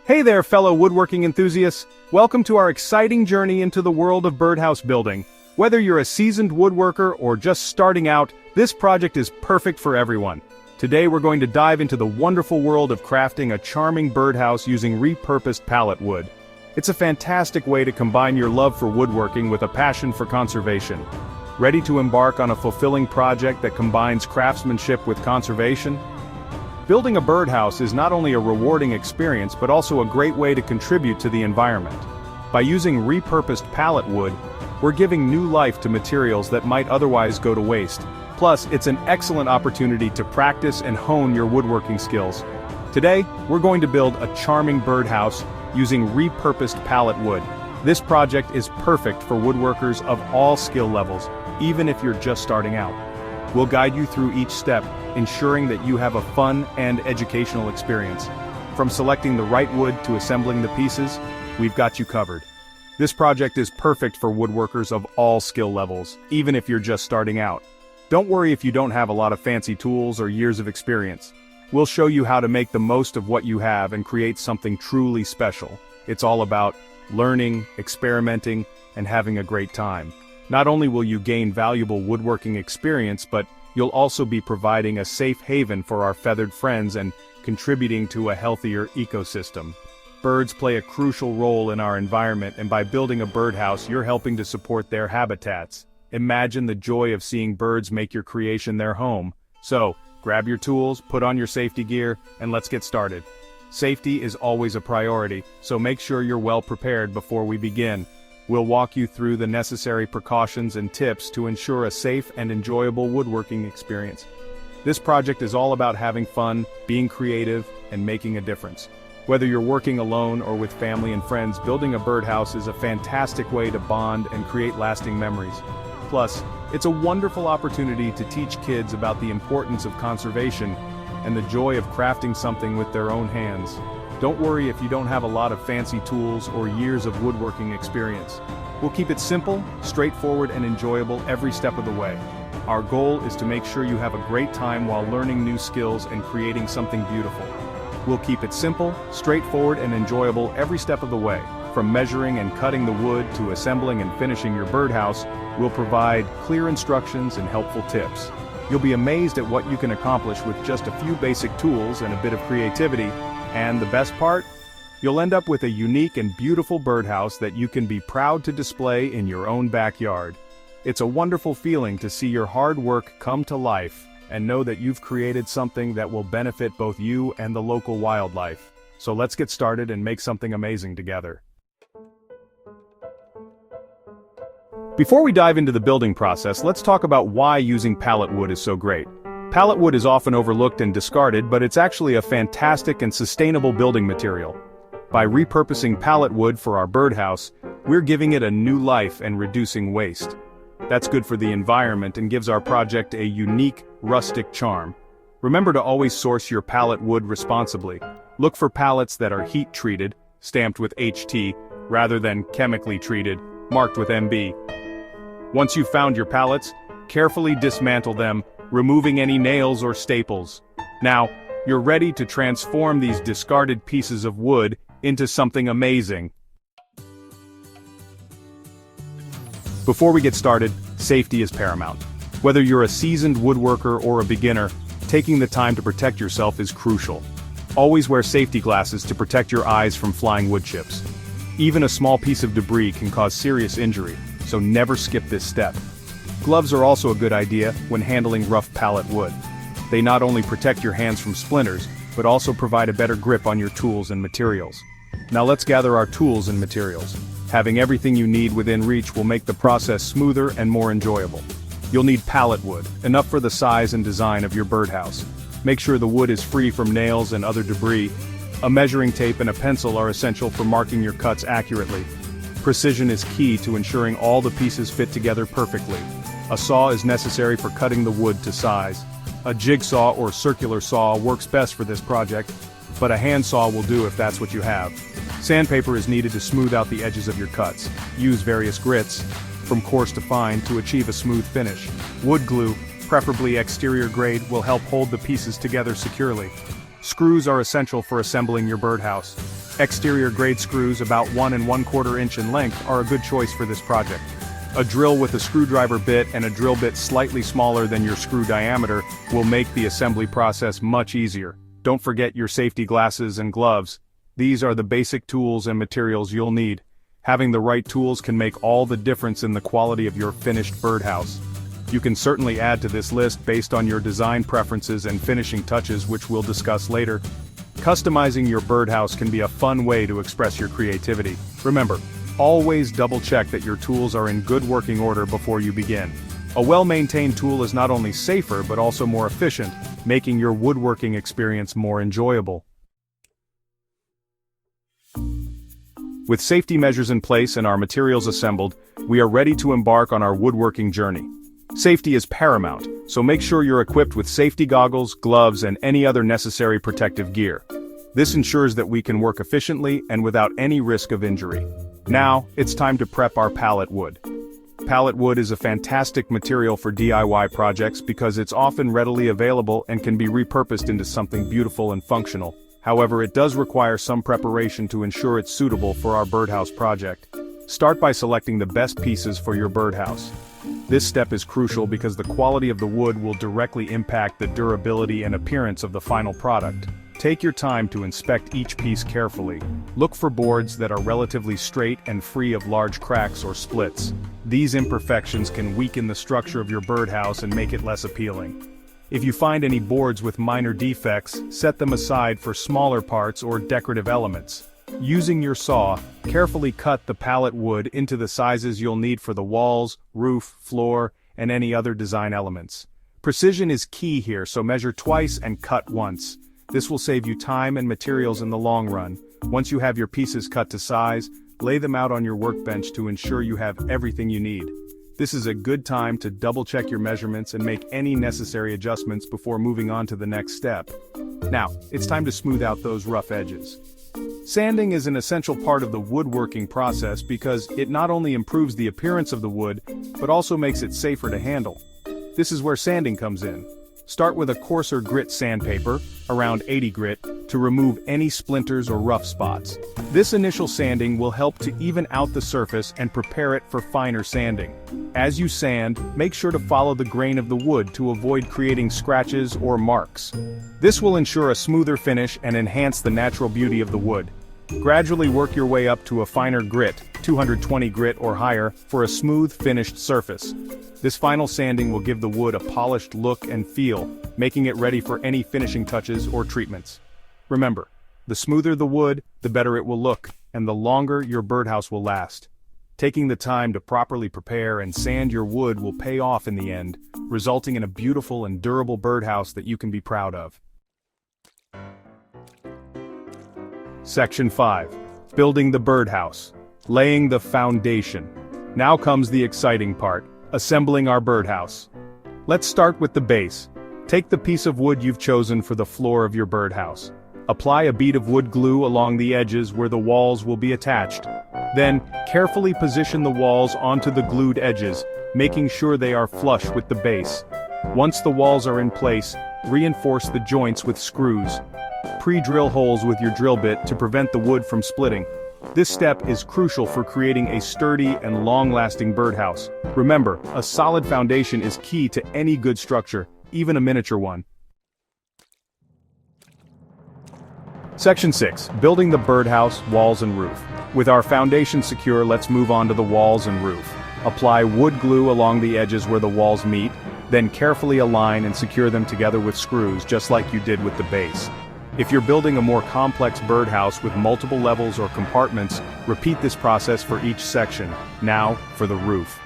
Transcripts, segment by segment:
Hey there, fellow woodworking enthusiasts! Welcome to our exciting journey into the world of birdhouse building. Whether you're a seasoned woodworker or just starting out, this project is perfect for everyone. Today we're going to dive into the wonderful world of crafting a charming birdhouse using repurposed pallet wood. It's a fantastic way to combine your love for woodworking with a passion for conservation. Ready to embark on a fulfilling project that combines craftsmanship with conservation? Building a birdhouse is not only a rewarding experience but also a great way to contribute to the environment. By using repurposed pallet wood, we're giving new life to materials that might otherwise go to waste. Plus, it's an excellent opportunity to practice and hone your woodworking skills. Today, we're going to build a charming birdhouse using repurposed pallet wood. This project is perfect for woodworkers of all skill levels, even if you're just starting out. We'll guide you through each step, ensuring that you have a fun and educational experience. From selecting the right wood to assembling the pieces, we've got you covered. This project is perfect for woodworkers of all skill levels, even if you're just starting out. Don't worry if you don't have a lot of fancy tools or years of experience. We'll show you how to make the most of what you have and create something truly special. It's all about learning, experimenting, and having a great time. Not only will you gain valuable woodworking experience, but you'll also be providing a safe haven for our feathered friends and contributing to a healthier ecosystem. Birds play a crucial role in our environment, and by building a birdhouse, you're helping to support their habitats. Imagine the joy of seeing birds make your creation their home. So, grab your tools, put on your safety gear, and let's get started. Safety is always a priority, so make sure you're well prepared before we begin. We'll walk you through the necessary precautions and tips to ensure a safe and enjoyable woodworking experience. This project is all about having fun, being creative, and making a difference. Whether you're working alone or with family and friends, building a birdhouse is a fantastic way to bond and create lasting memories. Plus, it's a wonderful opportunity to teach kids about the importance of conservation and the joy of crafting something with their own hands. Don't worry if you don't have a lot of fancy tools or years of woodworking experience. We'll keep it simple, straightforward, and enjoyable every step of the way. Our goal is to make sure you have a great time while learning new skills and creating something beautiful. We'll keep it simple, straightforward, and enjoyable every step of the way. From measuring and cutting the wood to assembling and finishing your birdhouse, we'll provide clear instructions and helpful tips. You'll be amazed at what you can accomplish with just a few basic tools and a bit of creativity. And the best part? You'll end up with a unique and beautiful birdhouse that you can be proud to display in your own backyard. It's a wonderful feeling to see your hard work come to life and know that you've created something that will benefit both you and the local wildlife. So let's get started and make something amazing together. Before we dive into the building process, let's talk about why using pallet wood is so great. Pallet wood is often overlooked and discarded, but it's actually a fantastic and sustainable building material. By repurposing pallet wood for our birdhouse, we're giving it a new life and reducing waste. That's good for the environment and gives our project a unique, rustic charm. Remember to always source your pallet wood responsibly. Look for pallets that are heat-treated, stamped with HT, rather than chemically treated, marked with MB. Once you've found your pallets, carefully dismantle them, removing any nails or staples. Now, you're ready to transform these discarded pieces of wood into something amazing. Before we get started, safety is paramount. Whether you're a seasoned woodworker or a beginner, taking the time to protect yourself is crucial. Always wear safety glasses to protect your eyes from flying wood chips. Even a small piece of debris can cause serious injury, so never skip this step. Gloves are also a good idea when handling rough pallet wood. They not only protect your hands from splinters, but also provide a better grip on your tools and materials. Now let's gather our tools and materials. Having everything you need within reach will make the process smoother and more enjoyable. You'll need pallet wood, enough for the size and design of your birdhouse. Make sure the wood is free from nails and other debris. A measuring tape and a pencil are essential for marking your cuts accurately. Precision is key to ensuring all the pieces fit together perfectly. A saw is necessary for cutting the wood to size. A jigsaw or circular saw works best for this project, but a handsaw will do if that's what you have. Sandpaper is needed to smooth out the edges of your cuts. Use various grits, from coarse to fine, to achieve a smooth finish. Wood glue, preferably exterior grade, will help hold the pieces together securely. Screws are essential for assembling your birdhouse. Exterior grade screws about 1 1/4 inch in length are a good choice for this project. A drill with a screwdriver bit and a drill bit slightly smaller than your screw diameter will make the assembly process much easier. Don't forget your safety glasses and gloves. These are the basic tools and materials you'll need. Having the right tools can make all the difference in the quality of your finished birdhouse. You can certainly add to this list based on your design preferences and finishing touches, which we'll discuss later. Customizing your birdhouse can be a fun way to express your creativity. Remember, always double-check that your tools are in good working order before you begin. A well-maintained tool is not only safer but also more efficient, making your woodworking experience more enjoyable. With safety measures in place and our materials assembled, we are ready to embark on our woodworking journey. Safety is paramount, so make sure you're equipped with safety goggles, gloves, and any other necessary protective gear. This ensures that we can work efficiently and without any risk of injury. Now, it's time to prep our pallet wood. Pallet wood is a fantastic material for DIY projects because it's often readily available and can be repurposed into something beautiful and functional. However, it does require some preparation to ensure it's suitable for our birdhouse project. Start by selecting the best pieces for your birdhouse. This step is crucial because the quality of the wood will directly impact the durability and appearance of the final product. Take your time to inspect each piece carefully. Look for boards that are relatively straight and free of large cracks or splits. These imperfections can weaken the structure of your birdhouse and make it less appealing. If you find any boards with minor defects, set them aside for smaller parts or decorative elements. Using your saw, carefully cut the pallet wood into the sizes you'll need for the walls, roof, floor, and any other design elements. Precision is key here, so measure twice and cut once. This will save you time and materials in the long run. Once you have your pieces cut to size, lay them out on your workbench to ensure you have everything you need. This is a good time to double-check your measurements and make any necessary adjustments before moving on to the next step. Now, it's time to smooth out those rough edges. Sanding is an essential part of the woodworking process because it not only improves the appearance of the wood, but also makes it safer to handle. This is where sanding comes in. Start with a coarser grit sandpaper, around 80 grit, to remove any splinters or rough spots. This initial sanding will help to even out the surface and prepare it for finer sanding. As you sand, make sure to follow the grain of the wood to avoid creating scratches or marks. This will ensure a smoother finish and enhance the natural beauty of the wood. Gradually work your way up to a finer grit, 220 grit or higher, for a smooth finished surface. This final sanding will give the wood a polished look and feel, making it ready for any finishing touches or treatments. Remember, the smoother the wood, the better it will look, and the longer your birdhouse will last. Taking the time to properly prepare and sand your wood will pay off in the end, resulting in a beautiful and durable birdhouse that you can be proud of. Section 5. Building the birdhouse. Laying the foundation. Now comes the exciting part, assembling our birdhouse. Let's start with the base. Take the piece of wood you've chosen for the floor of your birdhouse. Apply a bead of wood glue along the edges where the walls will be attached. Then, carefully position the walls onto the glued edges, making sure they are flush with the base. Once the walls are in place, reinforce the joints with screws. Pre-drill holes with your drill bit to prevent the wood from splitting. This step is crucial for creating a sturdy and long-lasting birdhouse. Remember, a solid foundation is key to any good structure, even a miniature one. Section 6. Building the birdhouse, walls and roof. With our foundation secure, let's move on to the walls and roof. Apply wood glue along the edges where the walls meet, then carefully align and secure them together with screws, just like you did with the base. If you're building a more complex birdhouse with multiple levels or compartments, repeat this process for each section. Now, for the roof.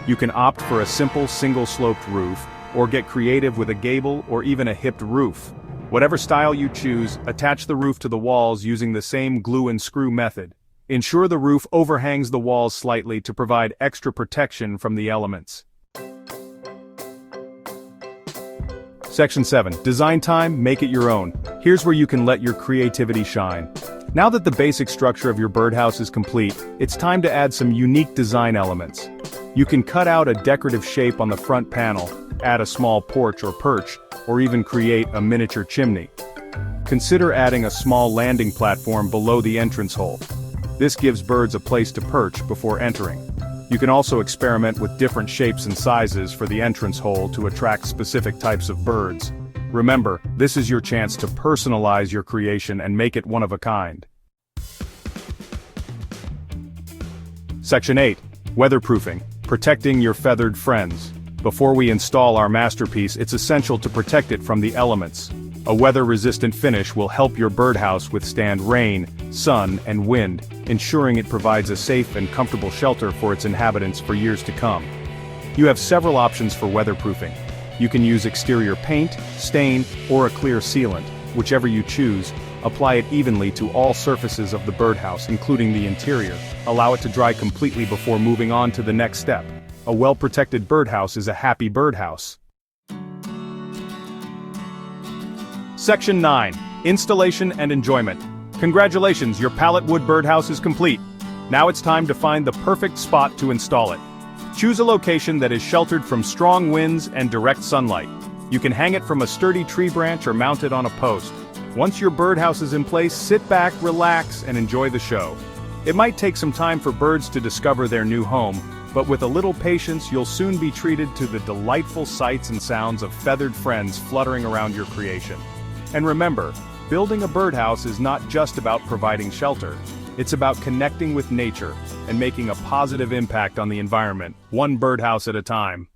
You can opt for a simple single-sloped roof, or get creative with a gable or even a hipped roof. Whatever style you choose, attach the roof to the walls using the same glue and screw method. Ensure the roof overhangs the walls slightly to provide extra protection from the elements. Section 7. Design time, make it your own. Here's where you can let your creativity shine. Now that the basic structure of your birdhouse is complete, it's time to add some unique design elements. You can cut out a decorative shape on the front panel, add a small porch or perch, or even create a miniature chimney. Consider adding a small landing platform below the entrance hole. This gives birds a place to perch before entering. You can also experiment with different shapes and sizes for the entrance hole to attract specific types of birds. Remember, this is your chance to personalize your creation and make it one of a kind. Section 8. Weatherproofing. Protecting your feathered friends. Before we install our masterpiece, it's essential to protect it from the elements. A weather-resistant finish will help your birdhouse withstand rain, sun, and wind, ensuring it provides a safe and comfortable shelter for its inhabitants for years to come. You have several options for weatherproofing. You can use exterior paint, stain, or a clear sealant. Whichever you choose, apply it evenly to all surfaces of the birdhouse, including the interior. Allow it to dry completely before moving on to the next step. A well-protected birdhouse is a happy birdhouse. Section 9. Installation and enjoyment. Congratulations, your pallet wood birdhouse is complete. Now it's time to find the perfect spot to install it. Choose a location that is sheltered from strong winds and direct sunlight. You can hang it from a sturdy tree branch or mount it on a post. Once your birdhouse is in place, sit back, relax, and enjoy the show. It might take some time for birds to discover their new home, but with a little patience, you'll soon be treated to the delightful sights and sounds of feathered friends fluttering around your creation. And remember, building a birdhouse is not just about providing shelter. It's about connecting with nature and making a positive impact on the environment, one birdhouse at a time.